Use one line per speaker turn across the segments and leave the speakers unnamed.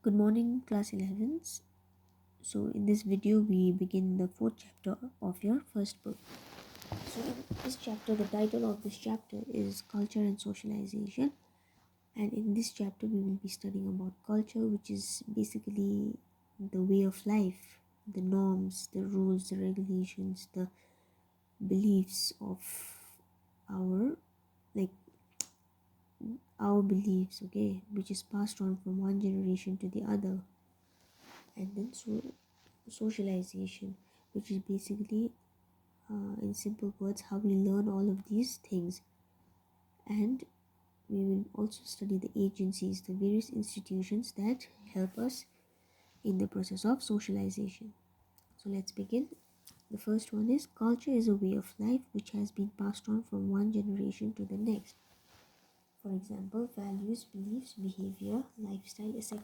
Good morning, class 11s. So, in this video, we begin the fourth chapter of your first book. So, in this chapter, the title of this chapter is Culture and Socialization. And in this chapter, we will be studying about culture, which is basically the way of life, the norms, the rules, the regulations, the beliefs of our, like, our beliefs, okay, which is passed on from one generation to the other. And then socialization, which is basically in simple words how we learn all of these things. And we will also study the agencies, the various institutions that help us in the process of socialization. So let's begin. The first one is culture is a way of life which has been passed on from one generation to the next. For example, values, beliefs, behavior, lifestyle, etc.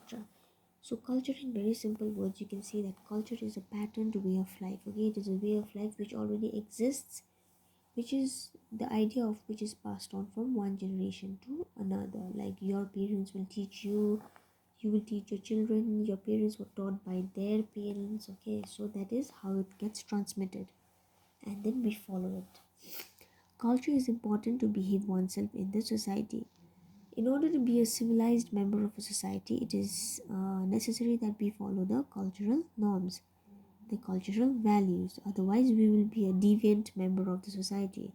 So culture, in very simple words, you can say that culture is a patterned way of life. Okay, it is a way of life which already exists, which is the idea of which is passed on from one generation to another. Like your parents will teach you, you will teach your children, your parents were taught by their parents. Okay, so that is how it gets transmitted, and then we follow it. Culture is important to behave oneself in the society. In order to be a civilized member of a society, it is necessary that we follow the cultural norms, the cultural values. Otherwise, we will be a deviant member of the society.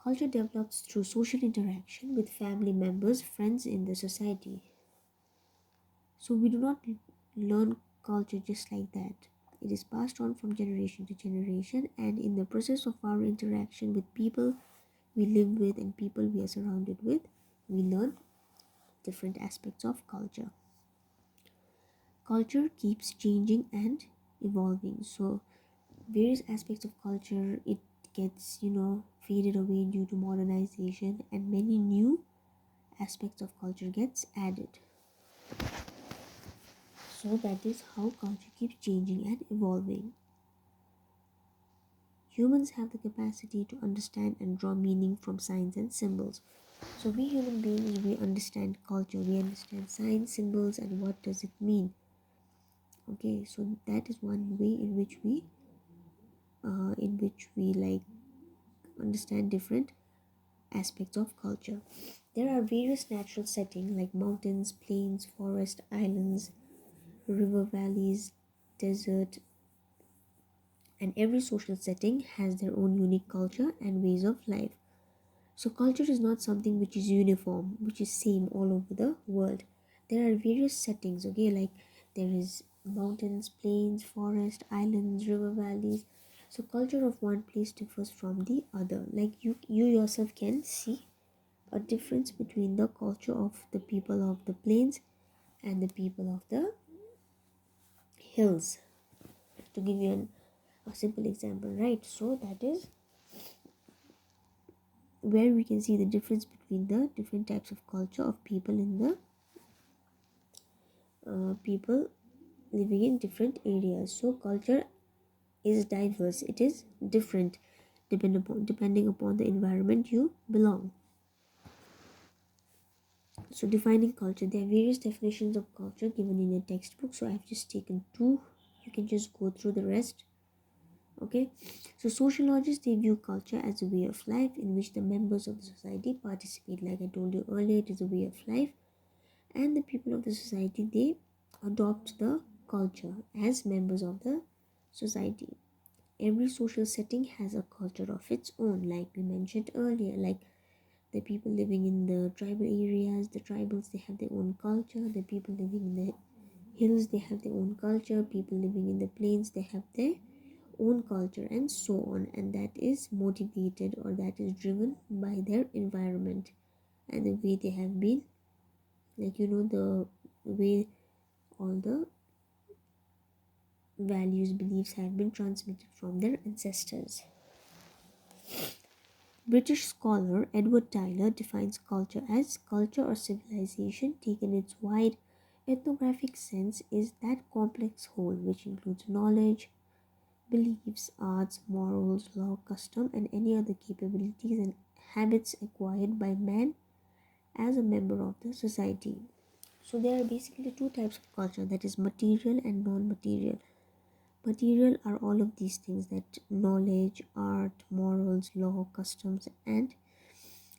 Culture develops through social interaction with family members, friends in the society. So, we do not learn culture just like that. It is passed on from generation to generation, and in the process of our interaction with people we live with and people we are surrounded with, we learn different aspects of culture. Culture keeps changing and evolving. So various aspects of culture, it gets faded away due to modernization, and many new aspects of culture gets added. So that is how culture keeps changing and evolving. Humans have the capacity to understand and draw meaning from signs and symbols. So we human beings, we understand culture, we understand signs, symbols, and what does it mean. Okay, so that is one way in which we like understand different aspects of culture. There are various natural settings like mountains, plains, forest, islands, river valleys, desert, and every social setting has their own unique culture and ways of life. So culture is not something which is uniform, which is same all over the world. There are various settings, okay, like there is mountains, plains, forest, islands, river valleys. So culture of one place differs from the other. Like you yourself can see a difference between the culture of the people of the plains and the people of the hills. To give you a simple example, right? So that is where we can see the difference between the different types of culture of people in the people living in different areas. So culture is diverse, it is different depending upon the environment you belong. So defining culture, there are various definitions of culture given in a textbook, so I've just taken two. You can just go through the rest. Okay, so sociologists, they view culture as a way of life in which the members of the society participate. Like I told you earlier, it is a way of life, and the people of the society, they adopt the culture as members of the society. Every social setting has a culture of its own, like we mentioned earlier. Like the people living in the tribal areas, the tribals, they have their own culture. The people living in the hills, they have their own culture. People living in the plains, they have their own culture, and so on. And that is motivated, or that is driven by their environment and the way they have been, like the way all the values, beliefs have been transmitted from their ancestors. British scholar Edward Tyler defines culture as culture or civilization taken in its wide ethnographic sense is that complex whole which includes knowledge, beliefs, arts, morals, law, custom, and any other capabilities and habits acquired by man as a member of the society. So there are basically two types of culture, that is material and non-material. Material are all of these things, that knowledge, art, morals, law, customs, and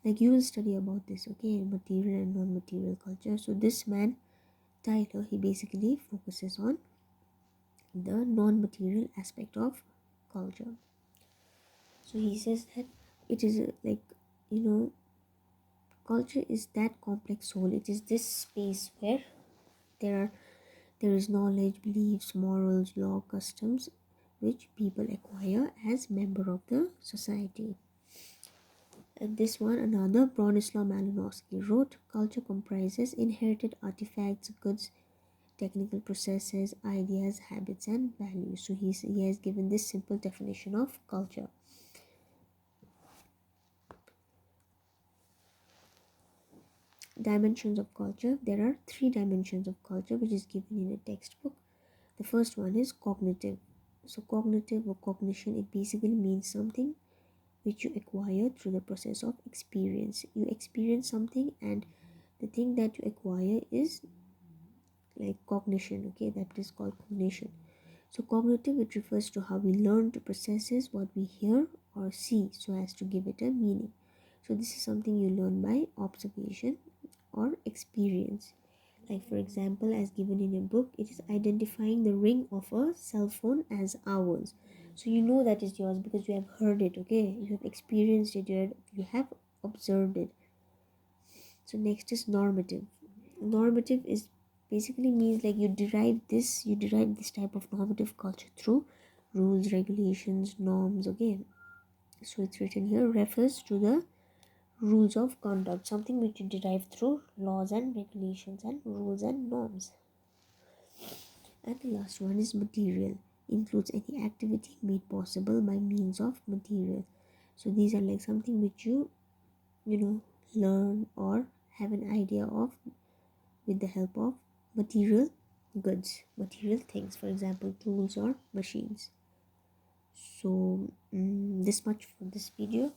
like you will study about this, okay, material and non-material culture. So this man Tyler, he basically focuses on the non-material aspect of culture. So he says that it is like, you know, culture is that complex whole. It is this space where there are there is knowledge, beliefs, morals, law, customs, which people acquire as member of the society. And this one, another, Bronislaw Malinowski wrote, culture comprises inherited artifacts, goods, technical processes, ideas, habits, and values. So he has given this simple definition of culture. Dimensions of culture. There are three dimensions of culture which is given in a textbook. The first one is cognitive. So cognitive or cognition, it basically means something which you acquire through the process of experience. You experience something, and the thing that you acquire is like cognition, okay, that is called cognition. So cognitive, it refers to how we learn to processes what we hear or see so as to give it a meaning. So this is something you learn by observation or experience. Like for example, as given in a book, it is identifying the ring of a cell phone as ours. So you know that is yours because you have heard it, okay, you have experienced it, you have observed it. So next is normative. Normative is basically means like you derive this type of normative culture through rules, regulations, norms, okay. So it's written here, refers to the rules of conduct, something which you derive through laws and regulations and rules and norms. And the last one is material, includes any activity made possible by means of material. So these are like something which you know learn or have an idea of with the help of material goods, material things, for example, tools or machines. So, this much for this video.